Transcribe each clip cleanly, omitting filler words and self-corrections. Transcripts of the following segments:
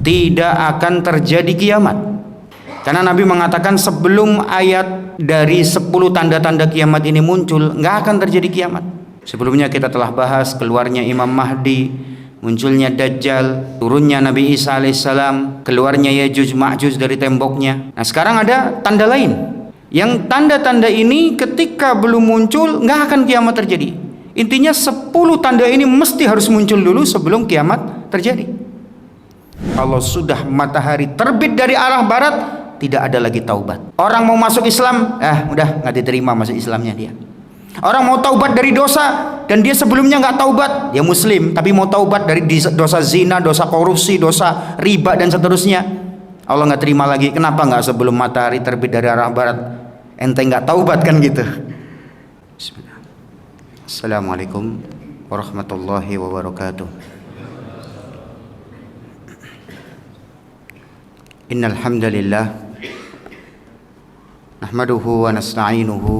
tidak akan terjadi kiamat. Karena Nabi mengatakan sebelum ayat dari 10 tanda-tanda kiamat ini muncul, nggak akan terjadi kiamat. Sebelumnya kita telah bahas keluarnya Imam Mahdi, munculnya Dajjal, turunnya Nabi Isa alaihissalam, keluarnya Yajuj Ma'juj dari temboknya. Nah sekarang ada tanda lain, yang tanda-tanda ini ketika belum muncul nggak akan kiamat terjadi. Intinya 10 tanda ini mesti harus muncul dulu sebelum kiamat terjadi. Kalau sudah matahari terbit dari arah barat, tidak ada lagi taubat. Orang mau masuk Islam, udah nggak diterima masuk Islamnya dia. Orang mau taubat dari dosa dan dia sebelumnya nggak taubat, dia muslim tapi mau taubat dari dosa zina, dosa korupsi, dosa riba dan seterusnya, Allah nggak terima lagi. Kenapa nggak sebelum matahari terbit dari arah barat? Ente nggak taubat kan gitu. Bismillah. Assalamualaikum warahmatullahi wabarakatuh. Innal hamdalillah nahmaduhu wa nasta'inuhu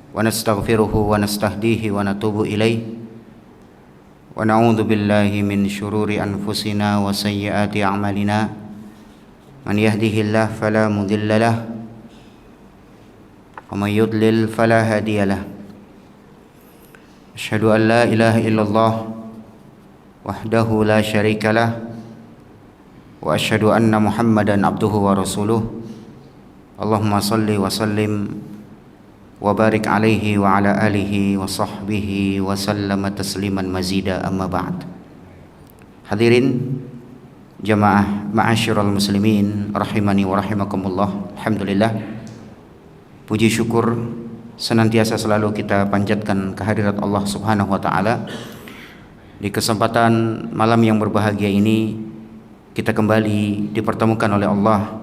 wa nastaghfiruhu wa nastahdihi wa natubu ilaih wa na'udzu billahi min syururi anfusina wa sayyiati a'malina. Man yahdihillahu fala mudhillalah wa may yudlil fala hadiyalah. Asyhadu an la ilaha illallah wahdahu la syarikalah wa asyhadu anna Muhammadan abduhu wa rasuluh. Allahumma salli wa sallim wa barik alaihi wa ala alihi wa sahbihi wa sallama tasliman mazida, amma ba'd. Hadirin jamaah ma'asyiral muslimin rahimani wa rahimakumullah. Alhamdulillah, puji syukur senantiasa selalu kita panjatkan kehadirat Allah Subhanahu wa taala. Di kesempatan malam yang berbahagia ini kita kembali dipertemukan oleh Allah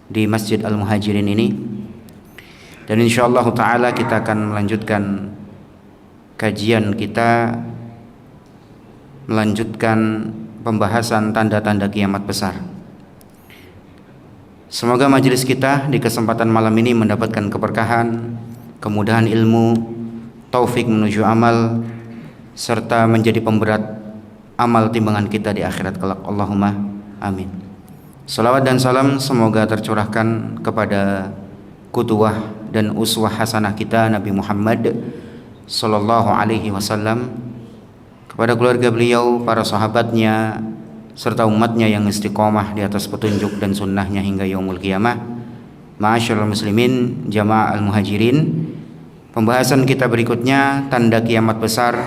di Masjid Al-Muhajirin ini, dan insyaallah ta'ala kita akan melanjutkan kajian kita, melanjutkan pembahasan tanda-tanda kiamat besar. Semoga majelis kita di kesempatan malam ini mendapatkan keberkahan, kemudahan ilmu, taufik menuju amal, serta menjadi pemberat amal timbangan kita di akhirat kelak. Allahumma amin. Salawat dan salam semoga tercurahkan kepada qudwah dan uswah hasanah kita Nabi Muhammad sallallahu alaihi wasallam, kepada keluarga beliau, para sahabatnya, serta umatnya yang istiqomah di atas petunjuk dan sunnahnya hingga yaumul qiyamah. Ma'asyiral muslimin jamaah al-muhajirin, pembahasan kita berikutnya tanda kiamat besar,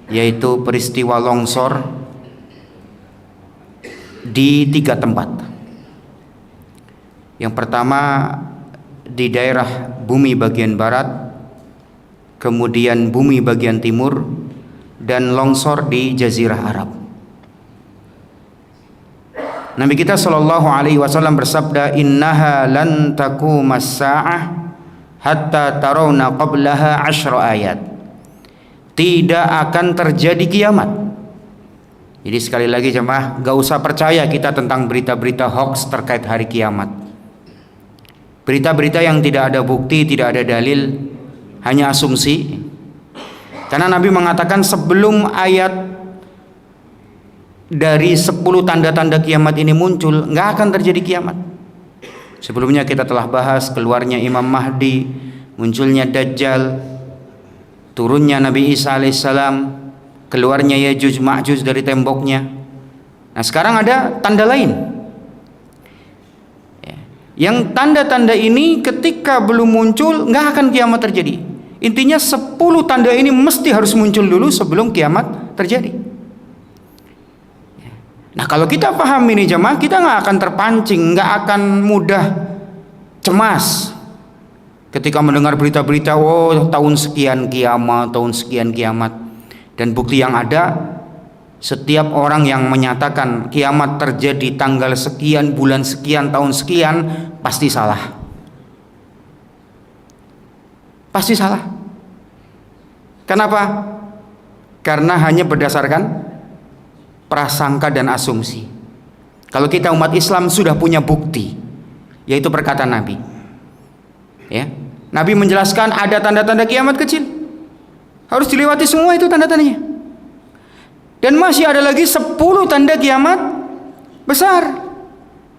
yaitu peristiwa longsor di 3 tempat. Yang pertama di daerah bumi bagian barat, kemudian bumi bagian timur, dan longsor di Jazirah Arab. Nabi kita sallallahu alaihi wasallam bersabda, innaha lan taqumas sa'ah hatta tarawna qablaha 10 ayat. Tidak akan terjadi kiamat. Jadi sekali lagi jemaah, gak usah percaya kita tentang berita-berita hoax terkait hari kiamat. Berita-berita yang tidak ada bukti, tidak ada dalil, hanya asumsi. Karena Nabi mengatakan sebelum ayat dari 10 tanda-tanda kiamat ini muncul, nggak akan terjadi kiamat. Sebelumnya kita telah bahas keluarnya Imam Mahdi, munculnya Dajjal, turunnya Nabi Isa alaihissalam, keluarnya Yajuj Ma'juj dari temboknya. Nah sekarang ada tanda lain, yang tanda-tanda ini ketika belum muncul nggak akan kiamat terjadi. Intinya 10 tanda ini mesti harus muncul dulu sebelum kiamat terjadi. Nah kalau kita paham ini jemaah, kita nggak akan terpancing, nggak akan mudah cemas ketika mendengar berita-berita, tahun sekian kiamat, tahun sekian kiamat. Dan bukti yang ada, setiap orang yang menyatakan kiamat terjadi tanggal sekian, bulan sekian, tahun sekian, pasti salah. Pasti salah. Kenapa? Karena hanya berdasarkan prasangka dan asumsi. Kalau kita umat Islam sudah punya bukti, yaitu perkataan Nabi. Ya, Nabi menjelaskan ada tanda-tanda kiamat kecil. Harus dilewati semua itu tanda-tandanya. Dan masih ada lagi 10 tanda kiamat besar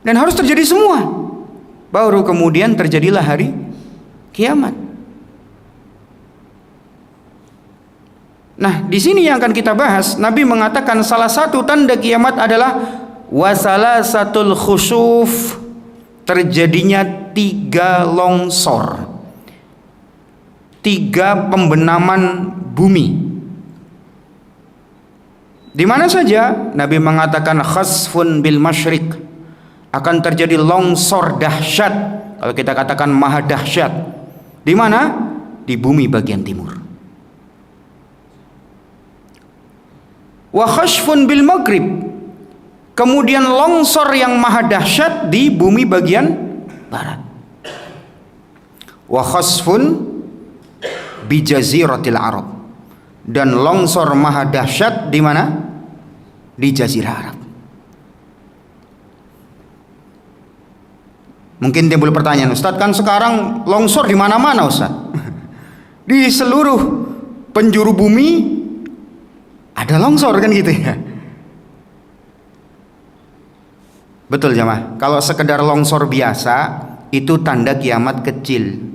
dan harus terjadi semua. Baru kemudian terjadilah hari kiamat. Nah, di sini yang akan kita bahas, Nabi mengatakan salah satu tanda kiamat adalah wasalasatul khusuf, terjadinya 3 longsor, 3 pembenaman bumi. Di mana saja Nabi mengatakan khasfun bil masyriq, akan terjadi longsor dahsyat, kalau kita katakan maha dahsyat. Di mana? Di bumi bagian timur. Wa khasfun bil maghrib, kemudian longsor yang maha dahsyat di bumi bagian barat. Wa khasfun bi jaziratil arab, dan longsor maha dahsyat di mana? Di jazirah Arab. Mungkin timbul pertanyaan, Ustadz, kan sekarang longsor di mana-mana, Ustadz. Di seluruh penjuru bumi ada longsor, kan gitu ya. Betul jemaah. Kalau sekedar longsor biasa itu tanda kiamat kecil.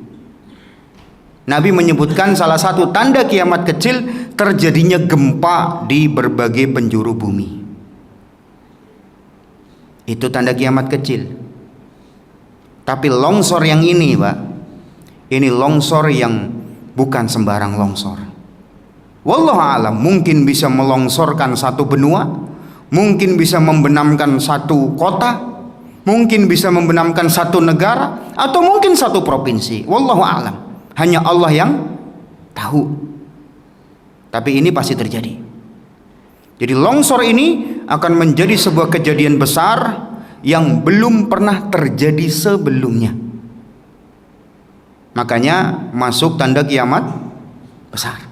Nabi menyebutkan salah satu tanda kiamat kecil terjadinya gempa di berbagai penjuru bumi. Itu tanda kiamat kecil. Tapi longsor yang ini, Pak, ini longsor yang bukan sembarang longsor. Wallahu a'lam, mungkin bisa melongsorkan satu benua, mungkin bisa membenamkan satu kota, mungkin bisa membenamkan satu negara, atau mungkin satu provinsi. Wallahu a'lam, hanya Allah yang tahu. Tapi ini pasti terjadi. Jadi longsor ini akan menjadi sebuah kejadian besar yang belum pernah terjadi sebelumnya. Makanya masuk tanda kiamat besar.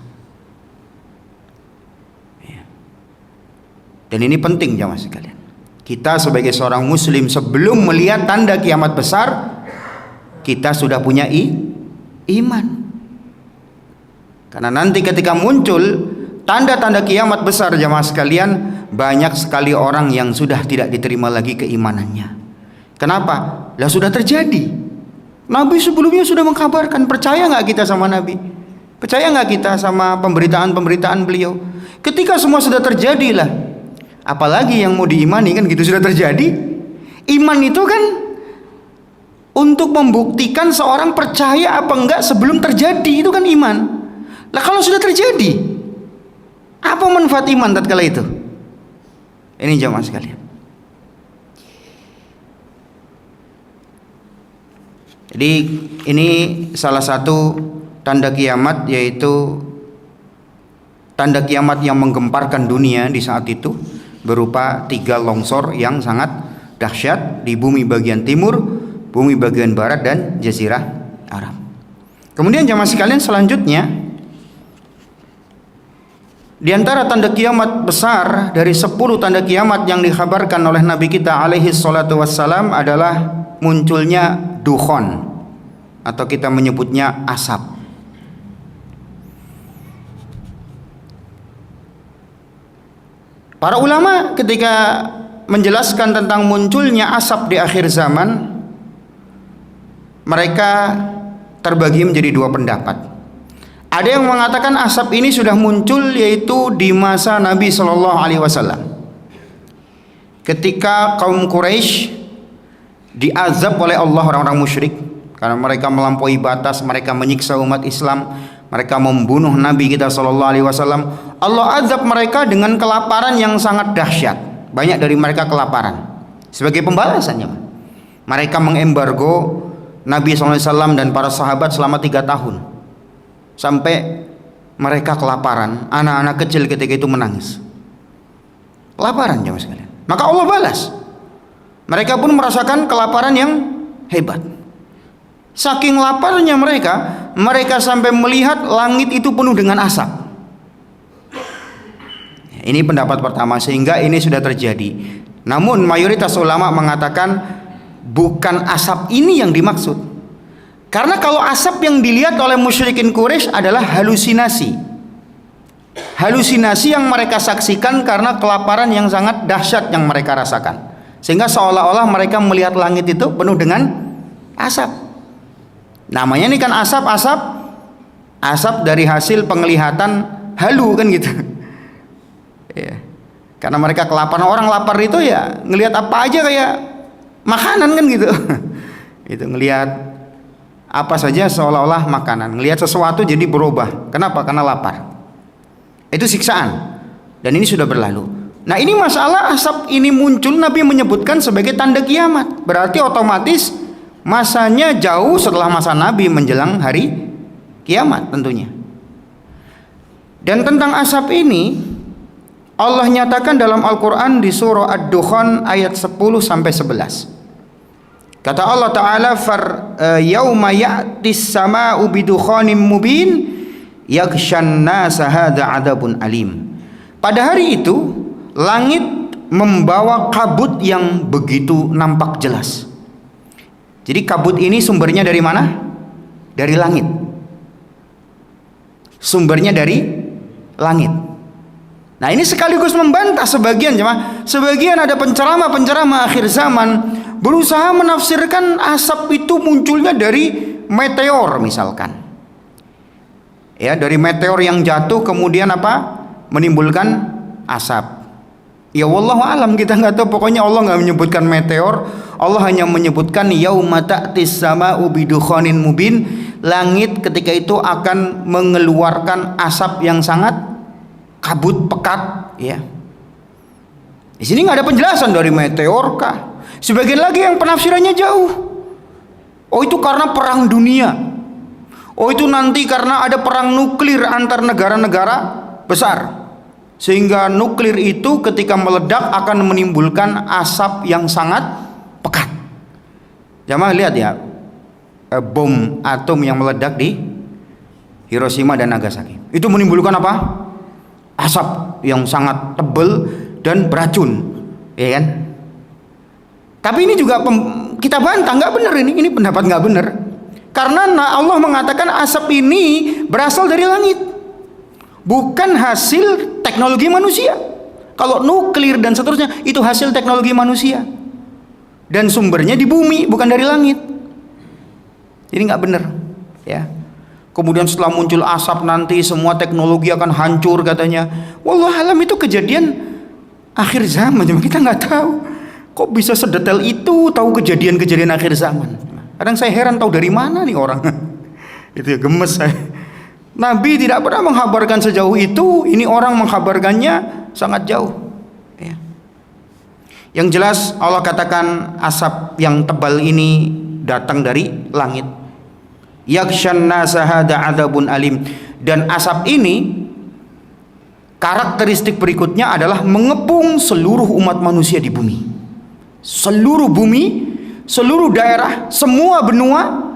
Dan ini penting jamaah sekalian. Kita sebagai seorang muslim sebelum melihat tanda kiamat besar, kita sudah punya iman. Karena nanti ketika muncul tanda-tanda kiamat besar jamaah sekalian, banyak sekali orang yang sudah tidak diterima lagi keimanannya. Kenapa? Lah sudah terjadi. Nabi sebelumnya sudah mengkabarkan. Percaya nggak kita sama Nabi? Percaya nggak kita sama pemberitaan-pemberitaan beliau? Ketika semua sudah terjadi lah, apalagi yang mau diimani, kan gitu, sudah terjadi. Iman itu kan untuk membuktikan seorang percaya apa enggak sebelum terjadi, itu kan iman. Lah kalau sudah terjadi, apa manfaat iman tatkala itu? Ini jamaah sekalian. Jadi ini salah satu tanda kiamat, yaitu tanda kiamat yang menggemparkan dunia di saat itu, berupa 3 longsor yang sangat dahsyat di bumi bagian timur, bumi bagian barat, dan jazirah Arab. Kemudian jamaah sekalian, selanjutnya di antara tanda kiamat besar dari 10 tanda kiamat yang dikhabarkan oleh Nabi kita alaihi salatu wassalam adalah munculnya dukhon, atau kita menyebutnya asap. Para ulama ketika menjelaskan tentang munculnya asap di akhir zaman, mereka terbagi menjadi 2 pendapat. Ada yang mengatakan asap ini sudah muncul yaitu di masa Nabi Shallallahu Alaihi Wasallam, ketika kaum Quraisy diazab oleh Allah, orang-orang musyrik, karena mereka melampaui batas, mereka menyiksa umat Islam, mereka membunuh Nabi kita Shallallahu Alaihi Wasallam. Allah azab mereka dengan kelaparan yang sangat dahsyat. Banyak dari mereka kelaparan. Sebagai pembalasannya, mereka mengembargo Nabi SAW dan para sahabat selama 3 tahun, sampai mereka kelaparan. Anak-anak kecil ketika itu menangis, kelaparan jemaah sekalian. Maka Allah balas. Mereka pun merasakan kelaparan yang hebat. Saking laparnya mereka sampai melihat langit itu penuh dengan asap. Ini pendapat pertama, sehingga ini sudah terjadi. Namun mayoritas ulama mengatakan bukan asap ini yang dimaksud. Karena kalau asap yang dilihat oleh musyrikin Quraisy adalah halusinasi. Halusinasi yang mereka saksikan karena kelaparan yang sangat dahsyat yang mereka rasakan. sehingga seolah-olah mereka melihat langit itu penuh dengan asap. Namanya ini kan asap dari hasil penglihatan halu kan gitu. Ya. Karena mereka kelaparan, orang lapar itu ya ngelihat apa aja kayak makanan kan gitu. Itu ngelihat apa saja seolah-olah makanan, ngelihat sesuatu jadi berubah. Kenapa? Karena lapar. Itu siksaan. Dan ini sudah berlalu. Nah, ini masalah asap ini muncul, Nabi menyebutkan sebagai tanda kiamat. Berarti otomatis masanya jauh setelah masa Nabi menjelang hari kiamat tentunya. Dan tentang asap ini Allah nyatakan dalam Al-Quran di surah Ad-Dukhan ayat 10 sampai 11. Kata Allah Ta'ala, yauma ya'tis sama'u bidukhanim mubin yaghshan nasa hadza 'adzabun alim. Pada hari itu langit membawa kabut yang begitu nampak jelas. Jadi kabut ini sumbernya dari mana? Dari langit. Sumbernya dari langit. Nah, ini sekaligus membantah sebagian jemaah. Sebagian ada penceramah akhir zaman berusaha menafsirkan asap itu munculnya dari meteor misalkan. Ya, dari meteor yang jatuh kemudian apa? Menimbulkan asap. Ya wallahu alam, kita nggak tahu. Pokoknya Allah nggak menyebutkan meteor. Allah hanya menyebutkan yauma ta'tis sama'u bidukhanin mubin. Langit ketika itu akan mengeluarkan asap yang sangat kabut pekat. Ya. Di sini nggak ada penjelasan dari meteor kah? Sebagian lagi yang penafsirannya jauh. Oh, itu karena perang dunia. Oh, itu nanti karena ada perang nuklir antar negara-negara besar, sehingga nuklir itu ketika meledak akan menimbulkan asap yang sangat pekat. Jamaah lihat ya, bom atom yang meledak di Hiroshima dan Nagasaki itu menimbulkan apa? Asap yang sangat tebal dan beracun, ya kan? Tapi ini juga kita bantah, nggak benar ini pendapat nggak benar, karena Allah mengatakan asap ini berasal dari langit, bukan hasil teknologi manusia. Kalau nuklir dan seterusnya itu hasil teknologi manusia dan sumbernya di bumi, bukan dari langit. Jadi nggak benar, ya. Kemudian setelah muncul asap nanti semua teknologi akan hancur katanya. Wallahu alam, itu kejadian akhir zaman, kita nggak tahu. Kok bisa sedetail itu tahu kejadian-kejadian akhir zaman? Kadang saya heran, tahu dari mana nih orang. Itu ya, gemes saya. Nabi tidak pernah menghabarkan sejauh itu. Ini orang menghabarkannya sangat jauh, ya. Yang jelas Allah katakan asap yang tebal ini datang dari langit. Yaghshan nasa hadza 'adzabun alim. Dan asap ini karakteristik berikutnya adalah mengepung seluruh umat manusia di bumi. Seluruh bumi, seluruh daerah, semua benua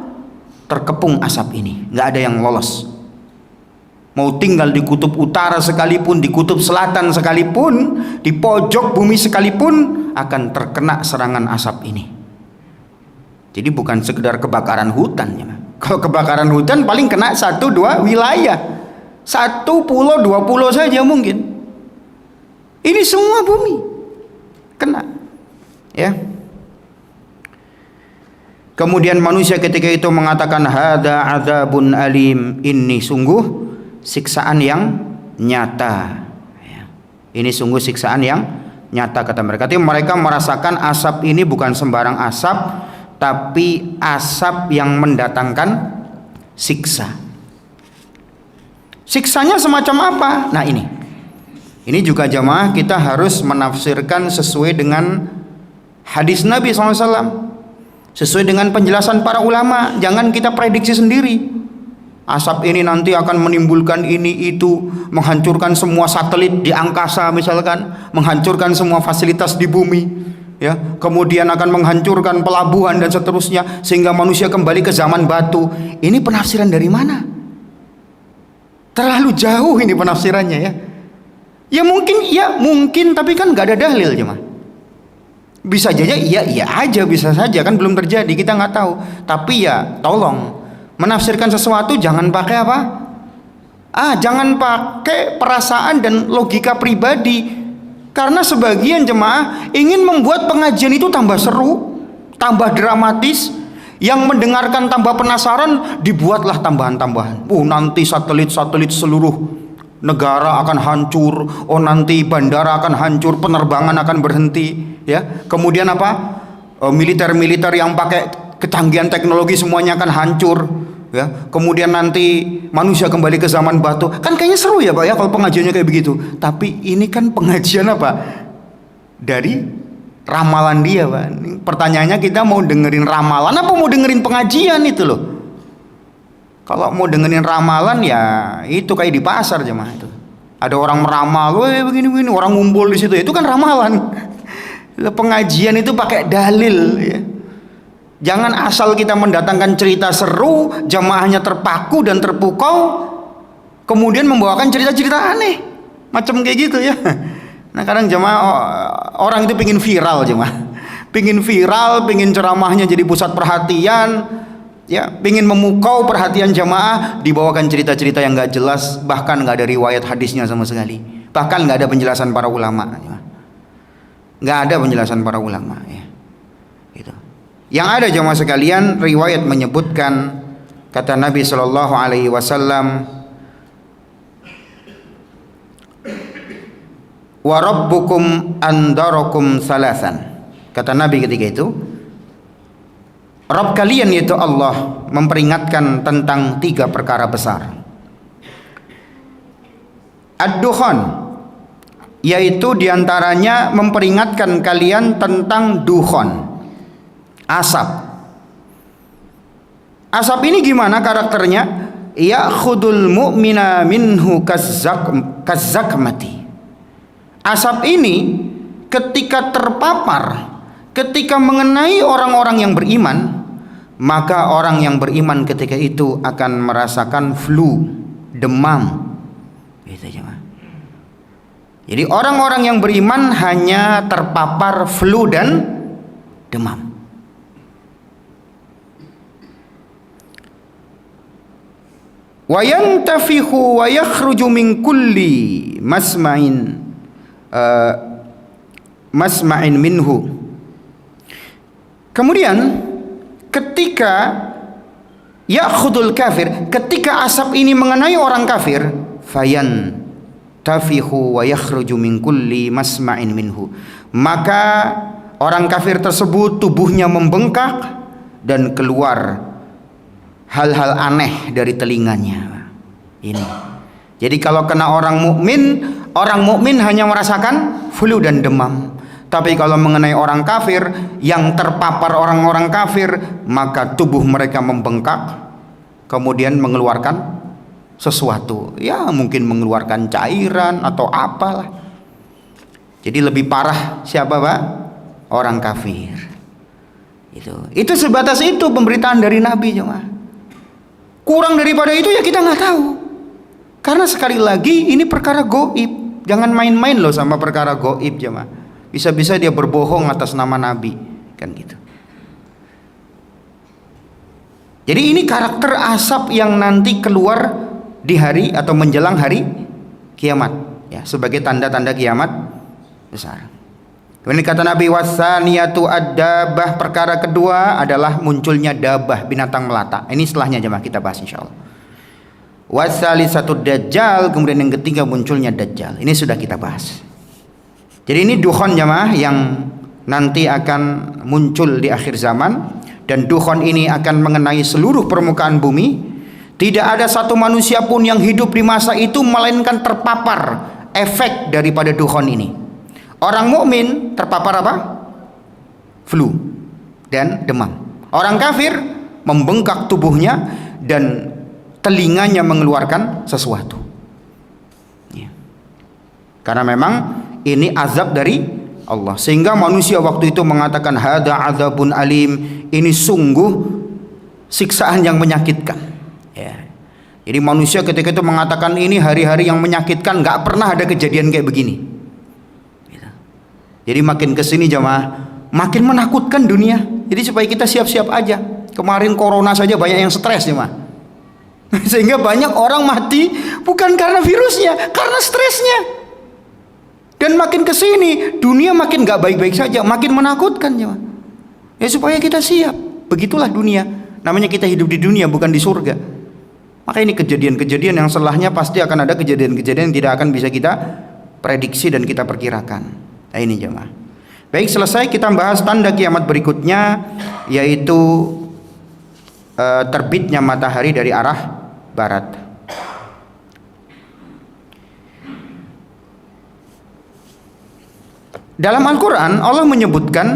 terkepung asap ini. Nggak ada yang lolos. Mau tinggal di kutub utara sekalipun, di kutub selatan sekalipun, di pojok bumi sekalipun akan terkena serangan asap ini. Jadi bukan sekedar kebakaran hutan ya. Kalau kebakaran hutan paling kena 1-2 wilayah, 1 pulau 2 pulau saja mungkin. Ini semua bumi kena, ya. Kemudian manusia ketika itu mengatakan hadza adzabun alim, ini sungguh siksaan yang nyata, ya. Ini sungguh siksaan yang nyata kata mereka. Tapi mereka merasakan asap ini bukan sembarang asap, tapi asap yang mendatangkan siksa. Siksanya semacam apa? Nah, ini juga jamaah kita harus menafsirkan sesuai dengan hadis Nabi SAW, sesuai dengan penjelasan para ulama. Jangan kita prediksi sendiri. Asap ini nanti akan menimbulkan ini itu, menghancurkan semua satelit di angkasa misalkan, menghancurkan semua fasilitas di bumi, ya. Kemudian akan menghancurkan pelabuhan dan seterusnya sehingga manusia kembali ke zaman batu. Ini penafsiran dari mana? Terlalu jauh ini penafsirannya, ya. Ya mungkin, tapi kan nggak ada dalil jemaah. Bisa saja iya aja, bisa saja kan belum terjadi, kita nggak tahu. Tapi ya tolong menafsirkan sesuatu jangan pakai apa? Jangan pakai perasaan dan logika pribadi. Karena sebagian jemaah ingin membuat pengajian itu tambah seru, tambah dramatis. Yang mendengarkan tambah penasaran, dibuatlah tambahan-tambahan. Nanti satelit-satelit seluruh negara akan hancur. Nanti bandara akan hancur, penerbangan akan berhenti. Ya, kemudian apa? Militer-militer yang pakai kecanggihan teknologi semuanya akan hancur. Ya, kemudian nanti manusia kembali ke zaman batu. Kan kayaknya seru ya Pak ya kalau pengajiannya kayak begitu. Tapi ini kan pengajian apa? Dari ramalan dia Pak. Pertanyaannya, kita mau dengerin ramalan apa mau dengerin pengajian itu loh. Kalau mau dengerin ramalan ya itu kayak di pasar jemaah itu. Ada orang meramal, begini-begini, orang ngumpul di situ. Itu kan ramalan. Pengajian itu pakai dalil ya. Jangan asal kita mendatangkan cerita seru, jamaahnya terpaku dan terpukau, kemudian membawakan cerita-cerita aneh. Macam kayak gitu ya. Nah kadang jemaah orang itu pingin viral jemaah, pingin viral, pingin ceramahnya jadi pusat perhatian, ya, pingin memukau perhatian jemaah, dibawakan cerita-cerita yang nggak jelas, bahkan nggak ada riwayat hadisnya sama sekali, bahkan nggak ada penjelasan para ulama, nggak ada penjelasan para ulama, ya. Gitu. Yang ada jemaah sekalian, riwayat menyebutkan kata Nabi Shallallahu Alaihi Wasallam, wa rabbukum andarakum salasan. Kata Nabi ketika itu, Rabb kalian yaitu Allah memperingatkan tentang 3 perkara besar. Ad-dukhan, yaitu diantaranya memperingatkan kalian tentang dukhan, asap. Asap ini gimana karakternya? Ya'khudul mu'mina minhu kazzakmati. Asap ini ketika terpapar, ketika mengenai orang-orang yang beriman, maka orang yang beriman ketika itu akan merasakan flu, demam. Gitu aja. Jadi orang-orang yang beriman hanya terpapar flu dan demam. Wa yantafihu wa yakhruju min kulli masma'in minhu. Kemudian ketika ya'khudul kafir, ketika asap ini mengenai orang kafir, fayan tafihu wa yakhruju min kulli masma'in minhu, maka orang kafir tersebut tubuhnya membengkak dan keluar hal-hal aneh dari telinganya. Ini. Jadi kalau kena orang mukmin hanya merasakan flu dan demam. Tapi kalau mengenai orang kafir, yang terpapar orang-orang kafir, maka tubuh mereka membengkak, kemudian mengeluarkan sesuatu. Ya mungkin mengeluarkan cairan atau apalah. Jadi lebih parah siapa Pak? Orang kafir. Itu sebatas itu pemberitaan dari Nabi jemaah. Kurang daripada itu ya kita nggak tahu. Karena sekali lagi ini perkara goib. Jangan main-main loh sama perkara goib jemaah. Bisa-bisa dia berbohong atas nama Nabi, kan gitu. Jadi ini karakter asap yang nanti keluar di hari atau menjelang hari kiamat, ya, sebagai tanda-tanda kiamat besar. Kemudian kata Nabi, wasaniyatu ad-dabah, perkara kedua adalah munculnya dabah, binatang melata. Ini setelahnya jemaah kita bahas insyaallah. Wasalisatu dajjal, kemudian yang ketiga munculnya dajjal. Ini sudah kita bahas. Jadi ini dukhan jemaah yang nanti akan muncul di akhir zaman, dan dukhan ini akan mengenai seluruh permukaan bumi. Tidak ada satu manusia pun yang hidup di masa itu melainkan terpapar efek daripada dukhan ini. Orang mukmin terpapar apa? Flu dan demam. Orang kafir membengkak tubuhnya dan telinganya mengeluarkan sesuatu. Ya. Karena memang ini azab dari Allah, sehingga manusia waktu itu mengatakan hada azabun alim, ini sungguh siksaan yang menyakitkan, ya. Jadi manusia ketika itu mengatakan ini hari-hari yang menyakitkan, nggak pernah ada kejadian kayak begini, gitu. Jadi makin kesini jemaah makin menakutkan dunia. Jadi supaya kita siap-siap aja. Kemarin corona saja banyak yang stres jemaah, sehingga banyak orang mati bukan karena virusnya, karena stresnya. Dan makin ke sini dunia makin gak baik-baik saja, makin menakutkan ya. Ya supaya kita siap. Begitulah dunia. Namanya kita hidup di dunia, bukan di surga. Maka ini kejadian-kejadian yang setelahnya pasti akan ada kejadian-kejadian yang tidak akan bisa kita prediksi dan kita perkirakan. Nah ini jemaah. Baik, selesai kita bahas tanda kiamat berikutnya, yaitu terbitnya matahari dari arah barat. Dalam Al-Quran Allah menyebutkan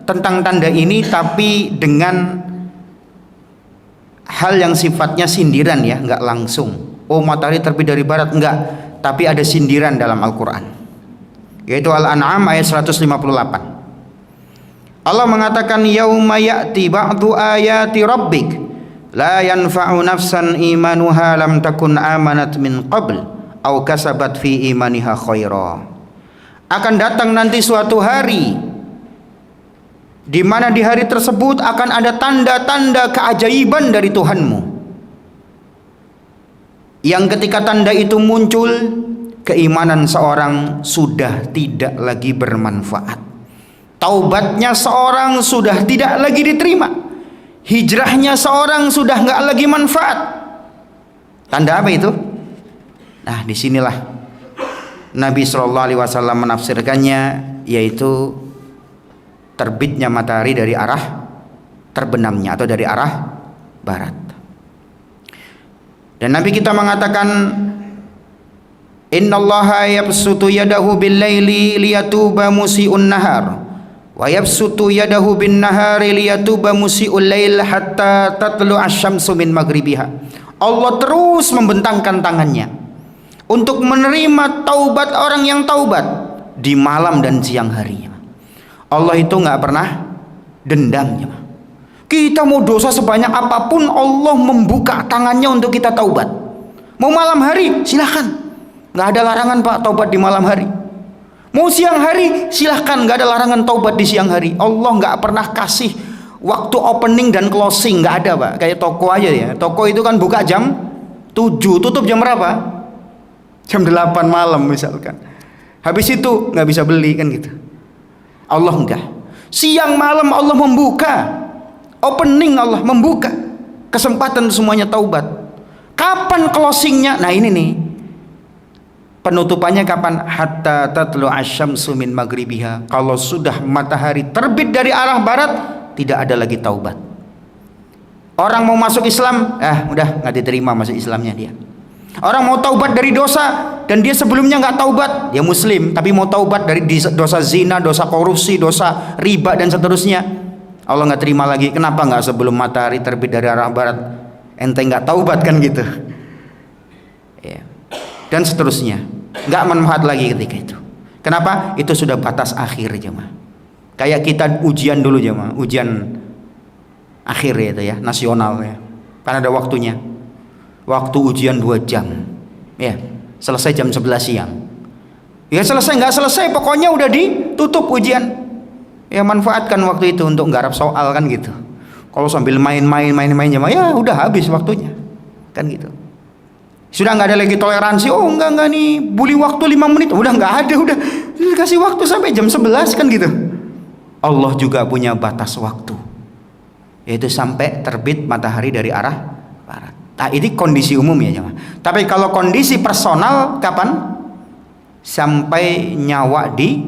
tentang tanda ini, tapi dengan hal yang sifatnya sindiran ya, nggak langsung. Oh matahari terbit dari barat, enggak. Tapi ada sindiran dalam Al-Quran, yaitu Al-An'am ayat 158. Allah mengatakan, yauma ya'ti ba'du ayati rabbik la yanfa'u nafsan imanuha lam takun amanat min qabl aw kasabat fi imaniha khaira. Akan datang nanti suatu hari di mana di hari tersebut akan ada tanda-tanda keajaiban dari Tuhanmu, yang ketika tanda itu muncul, keimanan seorang sudah tidak lagi bermanfaat, taubatnya seorang sudah tidak lagi diterima, hijrahnya seorang sudah nggak lagi manfaat. Tanda apa itu? Nah, disinilah Nabi SAW menafsirkannya, yaitu terbitnya matahari dari arah terbenamnya atau dari arah barat. Dan Nabi kita mengatakan, innallaha yabsutu yadahu bil laili liyatuba musii'un nahar wa yabsutu yadahu bin nahari liyatuba musii'ul lail hatta tatlu asy-syamsu min maghribiha. Allah terus membentangkan tangannya untuk menerima taubat orang yang taubat di malam dan siang harinya. Allah itu nggak pernah dendamnya. Kita mau dosa sebanyak apapun, Allah membuka tangannya untuk kita taubat. Mau malam hari silahkan, nggak ada larangan Pak taubat di malam hari. Mau siang hari silahkan, nggak ada larangan taubat di siang hari. Allah nggak pernah kasih waktu opening dan closing, nggak ada Pak. Kayak toko aja ya, toko itu kan buka jam 7, tutup jam berapa? Jam 8 malam misalkan. Habis itu nggak bisa beli kan gitu. Allah enggak. Siang malam Allah membuka, opening Allah membuka kesempatan semuanya taubat. Kapan closingnya? Nah ini nih, penutupannya kapan? Hatta tatlu asy-syamsu min maghribiha. Kalau sudah matahari terbit dari arah barat, tidak ada lagi taubat. Orang mau masuk Islam, udah nggak diterima masuk Islamnya dia. Orang mau taubat dari dosa dan dia sebelumnya nggak taubat, dia muslim tapi mau taubat dari dosa zina, dosa korupsi, dosa riba dan seterusnya, Allah nggak terima lagi. Kenapa nggak sebelum matahari terbit dari arah barat ente nggak taubat kan gitu ya. Dan seterusnya, nggak manfaat lagi ketika itu. Kenapa? Itu sudah batas akhir jemaah. Kayak kita ujian dulu jemaah, ujian akhir ya itu ya, nasional ya, kan ada waktunya. Waktu ujian 2 jam ya, selesai jam 11 siang ya, selesai nggak selesai pokoknya udah ditutup ujian ya, manfaatkan waktu itu untuk nggarap soal kan gitu. Kalau sambil main-main ya udah habis waktunya kan gitu. Sudah nggak ada lagi toleransi, oh enggak nih bully waktu 5 menit, udah nggak ada, udah kasih waktu sampai jam 11 kan gitu. Allah juga punya batas waktu, yaitu sampai terbit matahari dari arah barat. Nah ini kondisi umum ya jemaah. Tapi kalau kondisi personal kapan? Sampai nyawa di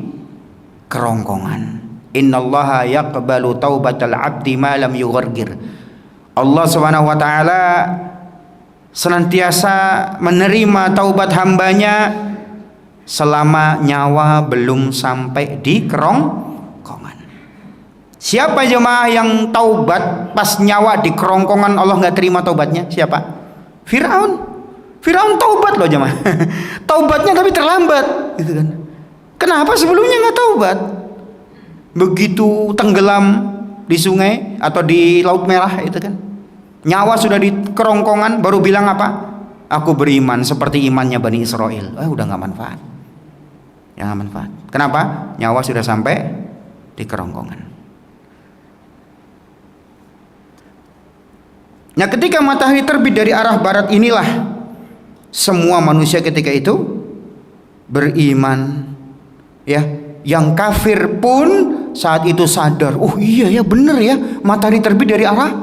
kerongkongan. Innallaha yaqbalu taubatal abdi ma lam yughargir. Allah Subhanahu wa taala senantiasa menerima taubat hambanya selama nyawa belum sampai di kerongkongan. Siapa jemaah yang taubat pas nyawa di kerongkongan Allah nggak terima taubatnya? Siapa? Firaun. Firaun taubat loh jemaah. Taubatnya tapi terlambat, gitu kan? Kenapa sebelumnya nggak taubat? Begitu tenggelam di sungai atau di Laut Merah itu kan, nyawa sudah di kerongkongan baru bilang apa? Aku beriman seperti imannya Bani Israel. Udah nggak manfaat. Ya nggak manfaat. Kenapa? Nyawa sudah sampai di kerongkongan. Nah ketika matahari terbit dari arah barat inilah semua manusia ketika itu beriman Ya, yang kafir pun saat itu sadar, oh iya ya bener ya, matahari terbit dari arah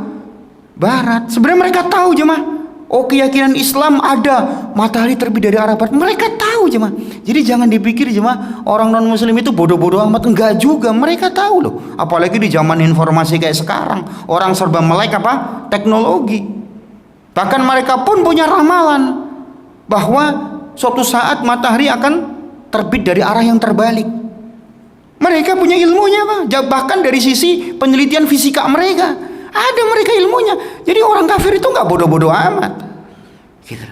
barat. Sebenarnya mereka tahu jemaah, oh keyakinan Islam ada matahari terbit dari arah barat. Mereka tahu jemaah. Jadi jangan dipikir jemaah orang non muslim itu bodoh-bodoh amat, enggak juga, mereka tahu loh. Apalagi di zaman informasi kayak sekarang, orang serba melek apa? Teknologi. Bahkan mereka pun punya ramalan bahwa suatu saat matahari akan terbit dari arah yang terbalik. Mereka punya ilmunya Pak. Bahkan dari sisi penelitian fisika mereka ada mereka ilmunya. Jadi orang kafir itu nggak bodoh-bodoh amat gitu.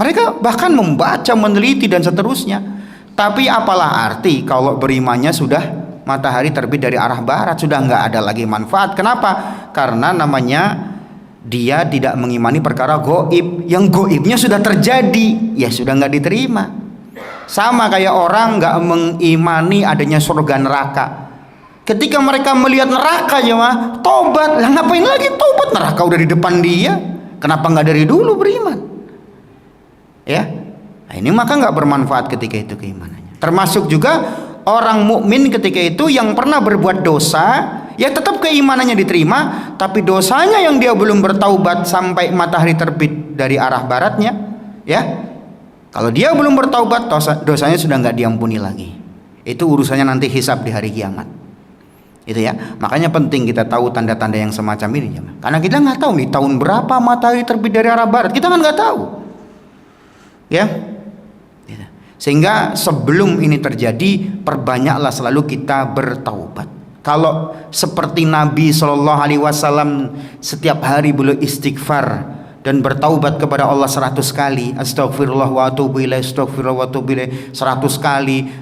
Mereka bahkan membaca, meneliti dan seterusnya. Tapi apalah arti kalau berimannya sudah matahari terbit dari arah barat, sudah nggak ada lagi manfaat. Kenapa? Karena namanya dia tidak mengimani perkara goib. Yang goibnya sudah terjadi, ya sudah nggak diterima. Sama kayak orang nggak mengimani adanya surga neraka. Ketika mereka melihat neraka jemaah, tobat. Lah ngapain lagi tobat? Neraka udah di depan dia. Kenapa nggak dari dulu beriman? Ya, nah, ini maka nggak bermanfaat ketika itu keimanannya. Termasuk juga orang mukmin ketika itu yang pernah berbuat dosa, ya tetap keimanannya diterima, tapi dosanya yang dia belum bertaubat sampai matahari terbit dari arah baratnya, ya. Kalau dia belum bertaubat, dosanya sudah nggak diampuni lagi. Itu urusannya nanti hisab di hari kiamat. Itu ya. Makanya penting kita tahu tanda-tanda yang semacam ini, ya. Karena kita nggak tahu nih tahun berapa matahari terbit dari arah barat. Kita kan nggak tahu, ya. Sehingga sebelum ini terjadi, perbanyaklah selalu kita bertaubat. Kalau seperti Nabi Shallallahu Alaihi Wasallam setiap hari beliau istighfar dan bertaubat kepada Allah 100 kali, astagfirullah wa atubu ilaih, astagfirullah wa atubu ilaih 100 kali,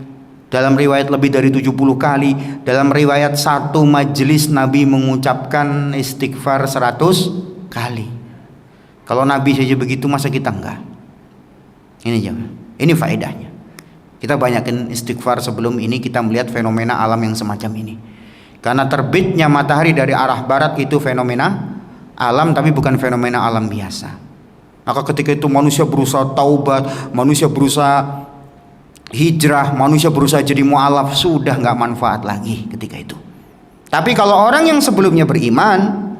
dalam riwayat lebih dari 70 kali, dalam riwayat satu majelis Nabi mengucapkan istighfar 100 kali. Kalau Nabi saja begitu, masa kita enggak? Ini jangan. Ini faedahnya. Kita banyakin istighfar sebelum ini kita melihat fenomena alam yang semacam ini. Karena terbitnya matahari dari arah barat itu fenomena alam, tapi bukan fenomena alam biasa. Maka ketika itu manusia berusaha taubat, manusia berusaha hijrah, manusia berusaha jadi mu'alaf, sudah nggak manfaat lagi ketika itu. Tapi kalau orang yang sebelumnya beriman,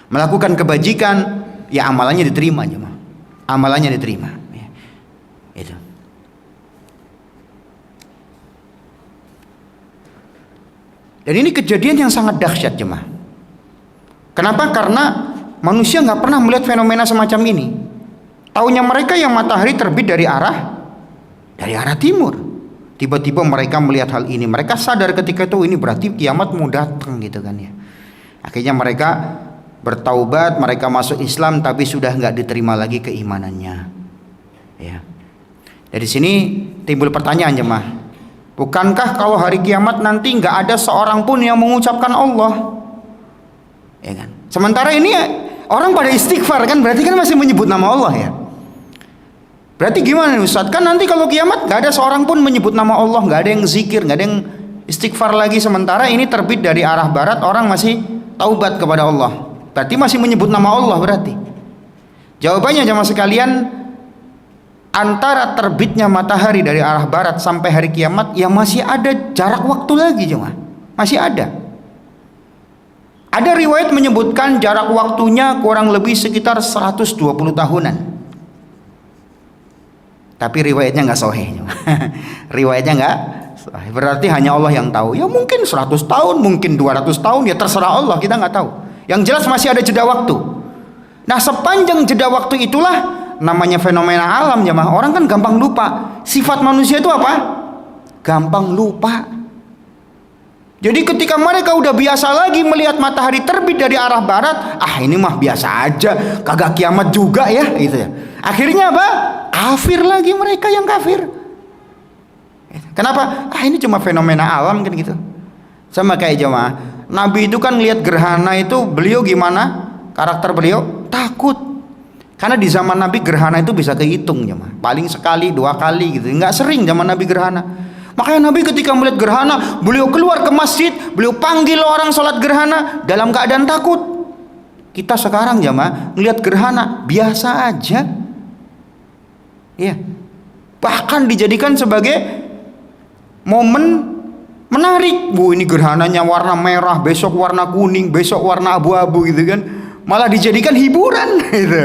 melakukan kebajikan, ya amalannya diterima, jemaah. Amalannya diterima. Ya. Itu. Dan ini kejadian yang sangat dahsyat, jemaah. Kenapa? Karena manusia nggak pernah melihat fenomena semacam ini. Taunya mereka yang matahari terbit dari arah timur. Tiba-tiba mereka melihat hal ini. Mereka sadar ketika itu ini berarti kiamat mau datang gitu kan ya. Akhirnya mereka bertaubat, mereka masuk Islam, tapi sudah nggak diterima lagi keimanannya. Ya. Dari sini timbul pertanyaan jemaah. Bukankah kalau hari kiamat nanti nggak ada seorang pun yang mengucapkan Allah? Ya kan? Sementara ini orang pada istighfar kan, berarti kan masih menyebut nama Allah ya. Berarti gimana Ustaz? Kan nanti kalau kiamat gak ada seorang pun menyebut nama Allah, gak ada yang zikir, gak ada yang istighfar lagi. Sementara ini terbit dari arah barat, orang masih taubat kepada Allah. Berarti masih menyebut nama Allah berarti. Jawabannya jemaah sekalian, antara terbitnya matahari dari arah barat sampai hari kiamat, ya masih ada jarak waktu lagi jemaah. Masih ada. Ada riwayat menyebutkan jarak waktunya kurang lebih sekitar 120 tahunan. Tapi riwayatnya nggak sahih. Riwayatnya nggak sahih. Berarti hanya Allah yang tahu. Ya mungkin 100 tahun, mungkin 200 tahun, ya terserah Allah, kita nggak tahu. Yang jelas masih ada jeda waktu. Nah, sepanjang jeda waktu itulah namanya fenomena alam jemaah. Orang kan gampang lupa. Sifat manusia itu apa? Gampang lupa. Jadi ketika mereka udah biasa lagi melihat matahari terbit dari arah barat, ini mah biasa aja, kagak kiamat juga ya, gitu ya. Akhirnya apa? Kafir lagi mereka yang kafir. Kenapa? Ini cuma fenomena alam kan gitu. Sama kayak jemaah. Nabi itu kan lihat gerhana itu, beliau gimana? Karakter beliau takut. Karena di zaman Nabi gerhana itu bisa kehitung jemaah. Paling sekali, 2 kali gitu. Nggak sering zaman Nabi gerhana. Makanya Nabi ketika melihat gerhana, beliau keluar ke masjid, beliau panggil orang sholat gerhana dalam keadaan takut. Kita sekarang jamaah melihat gerhana biasa aja, ya. Bahkan dijadikan sebagai momen menarik. Bu, ini gerhananya warna merah, besok warna kuning, besok warna abu-abu gitu kan. Malah dijadikan hiburan gitu.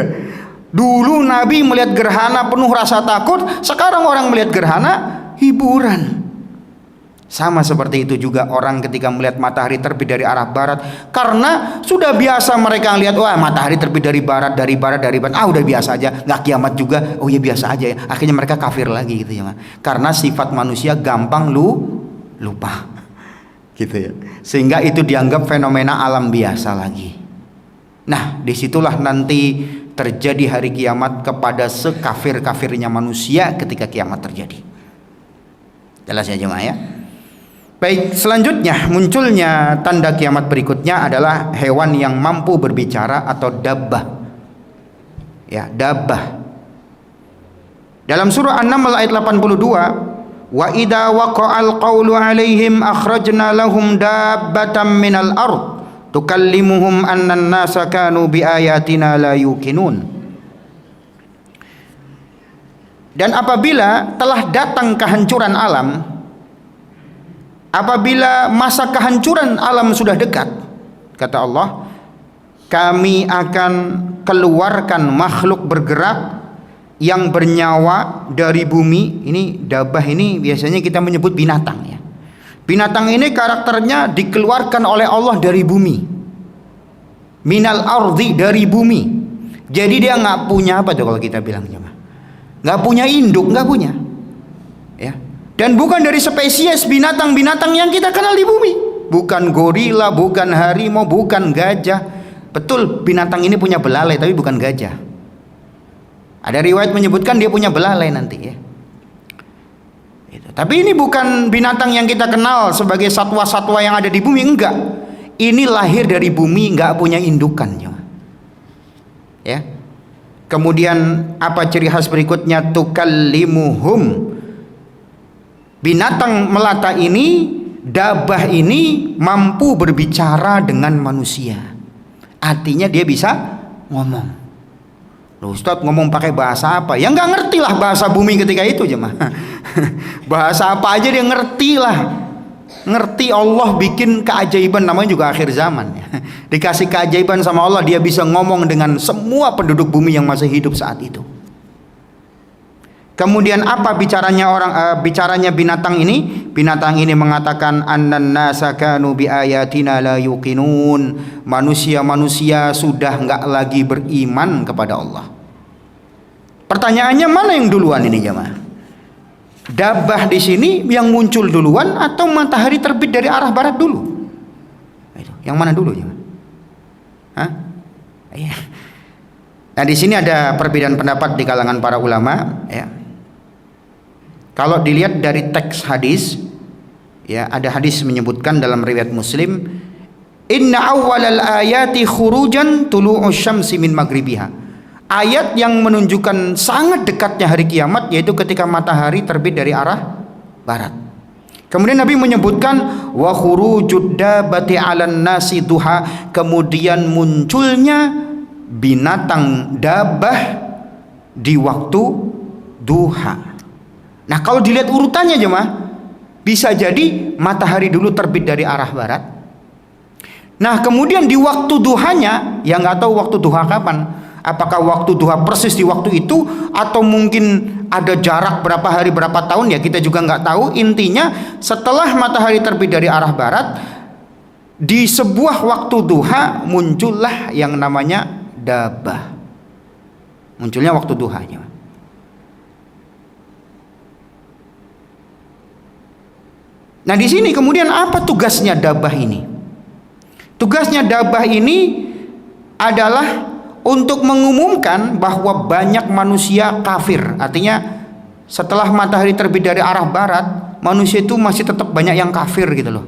Dulu Nabi melihat gerhana penuh rasa takut, sekarang orang melihat gerhana hiburan. Sama seperti itu juga orang ketika melihat matahari terbit dari arah barat, karena sudah biasa mereka lihat, wah matahari terbit dari barat, udah biasa aja, nggak kiamat juga, oh ya biasa aja ya. Akhirnya mereka kafir lagi gitu ya, karena sifat manusia gampang lupa gitu ya, sehingga itu dianggap fenomena alam biasa lagi. Nah, disitulah nanti terjadi hari kiamat kepada sekafir-kafirnya manusia ketika kiamat terjadi. Jelas ya jemaah ya. Baik, selanjutnya munculnya tanda kiamat berikutnya adalah hewan yang mampu berbicara atau dabbah. Ya, dabbah. Dalam surah An-Naml ayat 82, wa idza waqa'al qawlu 'alaihim akhrajna lahum dabbatan minal ard tukallimuhum anna an-nasa kanu biayatina la yuqinun. Dan apabila telah datang kehancuran alam, apabila masa kehancuran alam sudah dekat, kata Allah, kami akan keluarkan makhluk bergerak yang bernyawa dari bumi. Ini dabbah, ini biasanya kita menyebut binatang ya. Binatang ini karakternya dikeluarkan oleh Allah dari bumi, minal ardi, dari bumi. Jadi dia nggak punya apa tuh kalau kita bilang jemaah, nggak punya induk, nggak punya ya. Dan bukan dari spesies binatang-binatang yang kita kenal di bumi. Bukan gorila, bukan harimau, bukan gajah. Betul, binatang ini punya belalai, tapi bukan gajah. Ada riwayat menyebutkan dia punya belalai nanti ya. Tapi ini bukan binatang yang kita kenal sebagai satwa-satwa yang ada di bumi, enggak. Ini lahir dari bumi, enggak punya indukan ya. Kemudian apa ciri khas berikutnya? Tukallimuhum. Binatang melata ini, dabbah ini mampu berbicara dengan manusia. Artinya dia bisa ngomong. Loh, Ustadz ngomong pakai bahasa apa? Ya nggak ngerti lah bahasa bumi ketika itu jemaah. Bahasa apa aja dia ngerti lah. Ngerti Allah bikin keajaiban, namanya juga akhir zaman. Dikasih keajaiban sama Allah, dia bisa ngomong dengan semua penduduk bumi yang masih hidup saat itu. Kemudian apa bicaranya binatang ini? Binatang ini mengatakan annan nasa kanu bi ayatina la yuqinun. Manusia sudah enggak lagi beriman kepada Allah. Pertanyaannya mana yang duluan ini jemaah? Dabbah di sini yang muncul duluan atau matahari terbit dari arah barat dulu? Yang mana dulu jemaah? Hah? Iya. Nah, di sini ada perbedaan pendapat di kalangan para ulama ya. Kalau dilihat dari teks hadis ya, ada hadis menyebutkan dalam riwayat Muslim, inna awwalal ayati khurujan tulu'us syamsi min maghribiha. Ayat yang menunjukkan sangat dekatnya hari kiamat yaitu ketika matahari terbit dari arah barat. Kemudian Nabi menyebutkan wa khurujud dabbati 'alan nasi duha, kemudian munculnya binatang dabbah di waktu duha. Nah, kalau dilihat urutannya jemaah, bisa jadi matahari dulu terbit dari arah barat. Nah, kemudian di waktu duhanya, ya nggak tahu waktu duha kapan. Apakah waktu duha persis di waktu itu, atau mungkin ada jarak berapa hari berapa tahun, ya kita juga nggak tahu. Intinya setelah matahari terbit dari arah barat, di sebuah waktu duha muncullah yang namanya dabbah. Munculnya waktu duhanya. Nah, di sini kemudian apa tugasnya dabbah ini? Tugasnya dabbah ini adalah untuk mengumumkan bahwa banyak manusia kafir. Artinya setelah matahari terbit dari arah barat, manusia itu masih tetap banyak yang kafir gitu loh.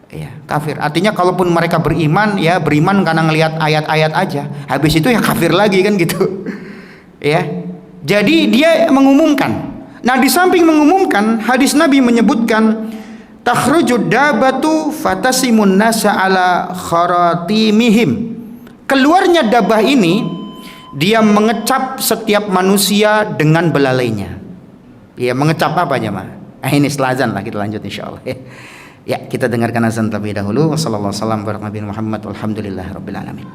Ya, kafir. Artinya kalaupun mereka beriman, ya beriman karena ngelihat ayat-ayat aja. Habis itu ya kafir lagi kan gitu. Ya. Jadi dia mengumumkan. Nah, di samping mengumumkan, hadis Nabi menyebutkan takhrujud dabbatu fatasimun nasa ala kharatimihim. Keluarnya dabbah ini, dia mengecap setiap manusia dengan belalainya. Ya, mengecap apa jemaah? Ini setelah azan lah kita lanjut insyaallah ya. Ya, kita dengarkan azan terlebih dahulu. Wassallallahu wasallam baraka Nabi Muhammad walhamdulillahirabbil alamin.